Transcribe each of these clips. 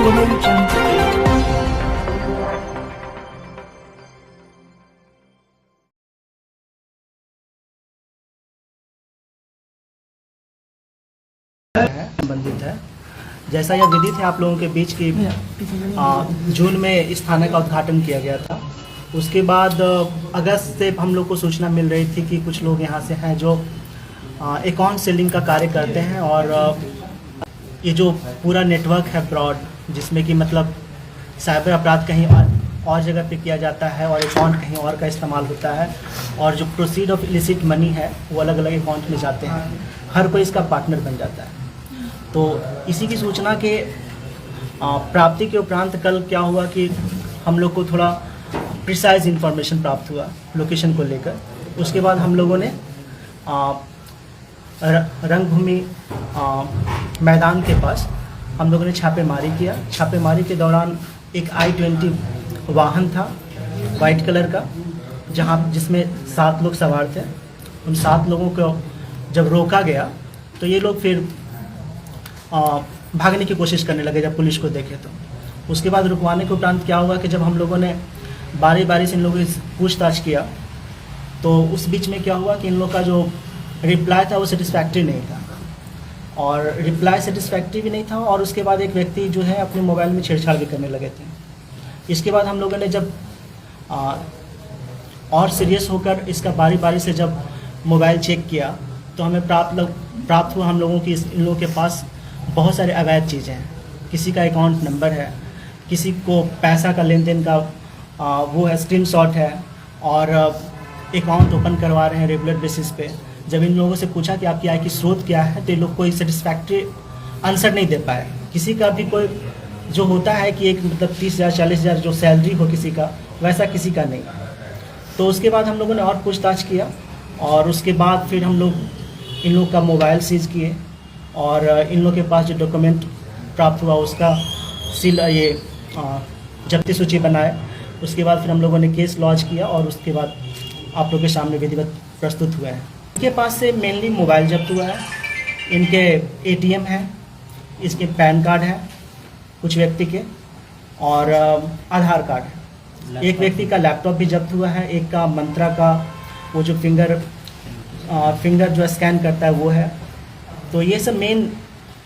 Global Jungle. संबंधित है। जैसा यह विदित है आप लोगों के बीच की जून में इस थाने का उद्घाटन किया गया था। उसके बाद अगस्त से हम लोग को सूचना मिल रही थी कि कुछ लोग यहाँ से हैं जो अकाउंट सेलिंग का कार्य करते हैं और ये जो पूरा नेटवर्क है ब्रॉड, जिसमें कि मतलब साइबर अपराध कहीं और जगह पे किया जाता है और अकाउंट कहीं और का इस्तेमाल होता है और जो प्रोसीड ऑफ इलिसिट मनी है वो अलग अलग अकाउंट में जाते हैं। हर कोई इसका पार्टनर बन जाता है। तो इसी की सूचना के प्राप्ति के उपरांत कल क्या हुआ कि हम लोग को थोड़ा प्रिसाइज इन्फॉर्मेशन प्राप्त हुआ लोकेशन को लेकर। उसके बाद हम लोगों ने रंगभूमि मैदान के पास हम लोगों ने छापेमारी किया। छापेमारी के दौरान एक I-20 वाहन था वाइट कलर का, जिसमें 7 लोग सवार थे। उन 7 लोगों को जब रोका गया तो ये लोग फिर भागने की कोशिश करने लगे जब पुलिस को देखे तो। उसके बाद रुकवाने के उपरांत क्या हुआ कि जब हम लोगों ने बारी बारी से इन लोगों से पूछताछ किया तो उस बीच में क्या हुआ कि इन लोग का जो रिप्लाई था वो सेटिस्फैक्ट्री नहीं था और रिप्लाई सेटिस्फैक्ट्री भी नहीं था। और उसके बाद एक व्यक्ति जो है अपने मोबाइल में छेड़छाड़ भी करने लगे थे। इसके बाद हम लोगों ने जब और सीरियस होकर इसका बारी बारी से जब मोबाइल चेक किया तो हमें प्राप्त हुआ हम लोगों की इन लोगों के पास बहुत सारे अवैध चीज़ें हैं। किसी का अकाउंट नंबर है, किसी को पैसा का लेन देन का वो है स्क्रीनशॉट है और अकाउंट ओपन करवा रहे हैं रेगुलर बेसिस पे। जब इन लोगों से पूछा कि आपकी आय की स्रोत क्या है तो ये लोग कोई सेटिस्फैक्ट्री आंसर नहीं दे पाए। किसी का भी कोई जो होता है कि एक मतलब 30,000 40,000 जो सैलरी हो किसी का, वैसा किसी का नहीं। तो उसके बाद हम लोगों ने और पूछताछ किया और उसके बाद फिर हम लोग इन लोग का मोबाइल सीज किए और इन लोग के पास जो डॉक्यूमेंट प्राप्त हुआ उसका जब्ती सूची बनाए। उसके बाद फिर हम लोगों ने केस लॉन्च किया और उसके बाद आप लोग के सामने विधिवत प्रस्तुत हुआ है। इनके पास से मेनली मोबाइल जब्त हुआ है, इनके ATM है, इसके पैन कार्ड है कुछ व्यक्ति के और आधार कार्ड है। एक व्यक्ति का लैपटॉप भी जब्त हुआ है, एक का मंत्रा का वो जो फिंगर जो स्कैन करता है वो है। तो ये सब मेन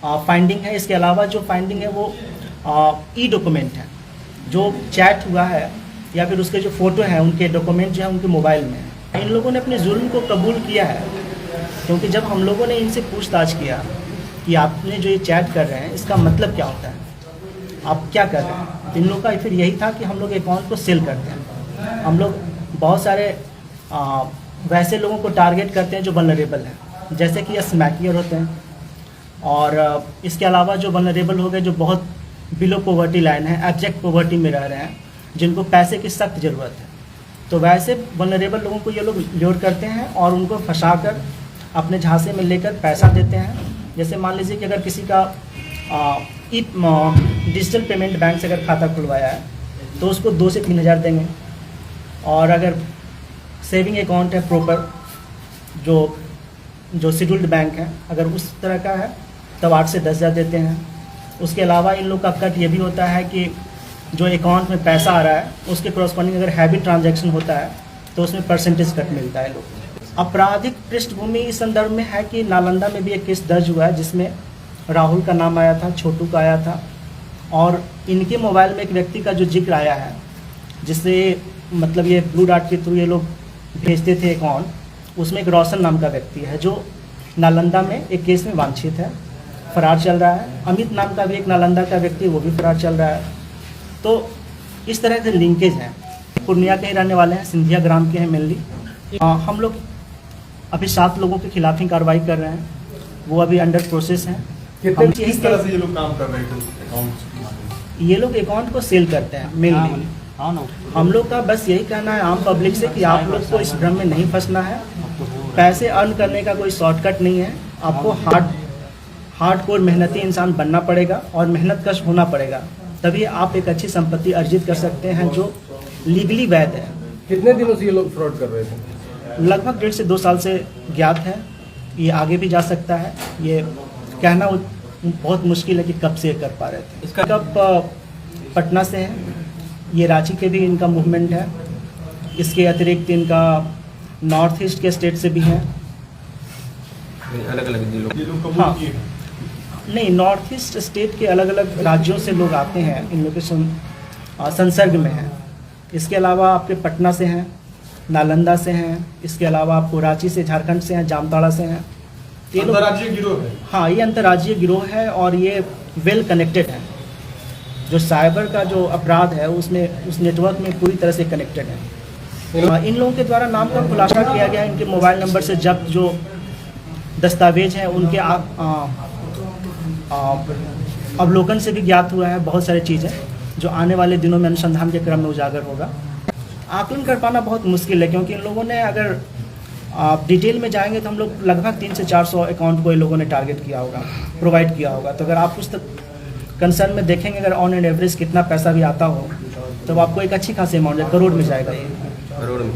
फाइंडिंग है। इसके अलावा जो फाइंडिंग है वो डॉक्यूमेंट है, जो चैट हुआ है या फिर उसके जो फ़ोटो हैं उनके डॉक्यूमेंट जो है उनके मोबाइल में है। इन लोगों ने अपने जुर्म को कबूल किया है, क्योंकि जब हम लोगों ने इनसे पूछताछ किया कि आपने जो ये चैट कर रहे हैं इसका मतलब क्या होता है, आप क्या कर रहे हैं, तो इन लोगों का फिर यही था कि हम लोग अकाउंट को सेल करते हैं। हम लोग बहुत सारे वैसे लोगों को टारगेट करते हैं जो वल्नरेबल हैं, जैसे कि स्मैकियर होते हैं और इसके अलावा जो वल्नरेबल हो गए जो बहुत बिलो पॉवर्टी लाइन है, एब्जेक्ट पॉवर्टी में रह रहे हैं, जिनको पैसे की सख्त ज़रूरत है। तो वैसे वल्नरेबल लोगों को ये लोग ल्योर करते हैं और उनको फंसाकर अपने झांसे में लेकर पैसा देते हैं। जैसे मान लीजिए कि अगर किसी का डिजिटल पेमेंट बैंक से अगर खाता खुलवाया है तो उसको 2 से 3 हज़ार देंगे और अगर सेविंग अकाउंट है प्रॉपर जो शेड्यूल्ड बैंक है अगर उस तरह का है तब 8 से 10 हज़ार देते हैं। उसके अलावा इन लोग का कट ये भी होता है कि जो अकाउंट में पैसा आ रहा है उसके कॉरस्पॉन्डिंग अगर हैवी ट्रांजैक्शन होता है तो उसमें परसेंटेज कट मिलता है लोग। आपराधिक पृष्ठभूमि इस संदर्भ में है कि नालंदा में भी एक केस दर्ज हुआ है जिसमें राहुल का नाम आया था, छोटू का आया था और इनके मोबाइल में एक व्यक्ति का जो जिक्र आया है जिससे मतलब ये ब्लू डार्ट के थ्रू ये लोग भेजते थे अकाउंट, उसमें एक रोशन नाम का व्यक्ति है जो नालंदा में एक केस में वांछित है, फरार चल रहा है। अमित नाम का भी एक नालंदा का व्यक्ति वो भी फरार चल रहा है। तो इस तरह से लिंकेज हैं। पूर्णिया के ही रहने वाले हैं, सिंधिया ग्राम के हैं मेनली। हम लोग अभी 7 लोगों के खिलाफ ही कार्रवाई कर रहे हैं, वो अभी अंडर प्रोसेस हैं। किस तरह से ये लोग काम कर रहे थे? ये लोग अकाउंट को सेल करते हैं मेनली। हम लोग का बस यही कहना है आम पब्लिक से कि आप लोग को इस भ्रम में नहीं फंसना है। पैसे अर्न करने का कोई शॉर्टकट नहीं है। आपको हार्डकोर मेहनती इंसान बनना पड़ेगा और मेहनत कश होना पड़ेगा, तभी आप एक अच्छी संपत्ति अर्जित कर सकते हैं जो लीगली वैध है। कितने दिनों से ये लोग फ्रॉड कर रहे थे? लगभग 1.5 से 2 साल से ज्ञात है। ये आगे भी जा सकता है, ये कहना बहुत मुश्किल है कि कब से ये कर पा रहे थे। इसका कब पटना से है, ये रांची के भी इनका मूवमेंट है। इसके अतिरिक्त इनका नॉर्थ ईस्ट के स्टेट से भी हैं। अलग अलग जिलों ये लोग हाँ। कबूल किए नहीं, नॉर्थ ईस्ट स्टेट के अलग अलग राज्यों से लोग आते हैं, इन लोग के संसर्ग में हैं। इसके अलावा आपके पटना से हैं, नालंदा से हैं, इसके अलावा आपको रांची से, झारखंड से हैं, जामताड़ा से हैं। ये लोग, अंतर्राज्यीय गिरोह है। हाँ, ये अंतर्राज्यीय गिरोह है और ये वेल कनेक्टेड है। जो साइबर का जो अपराध है उसमें, उस नेटवर्क में पूरी तरह से कनेक्टेड है। इन लोगों के द्वारा नाम का खुलासा किया गया। इनके मोबाइल नंबर से जब्त जो दस्तावेज हैं उनके अवलोकन से भी ज्ञात हुआ है बहुत सारी चीज़ें, जो आने वाले दिनों में अनुसंधान के क्रम में उजागर होगा। आकलन कर पाना बहुत मुश्किल है, क्योंकि इन लोगों ने, अगर आप डिटेल में जाएंगे तो हम लोग लगभग 300 से 400 अकाउंट को इन लोगों ने टारगेट किया होगा, प्रोवाइड किया होगा। तो अगर आप उस कंसर्न में देखेंगे, अगर ऑन एंड एवरेज कितना पैसा भी आता हो, तो आपको एक अच्छी खासी अमाउंट है, करोड़ में जाएगा ये। करोड़ में।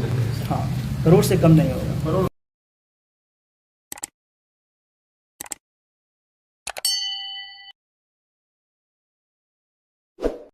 हाँ, करोड़ से कम नहीं होगा।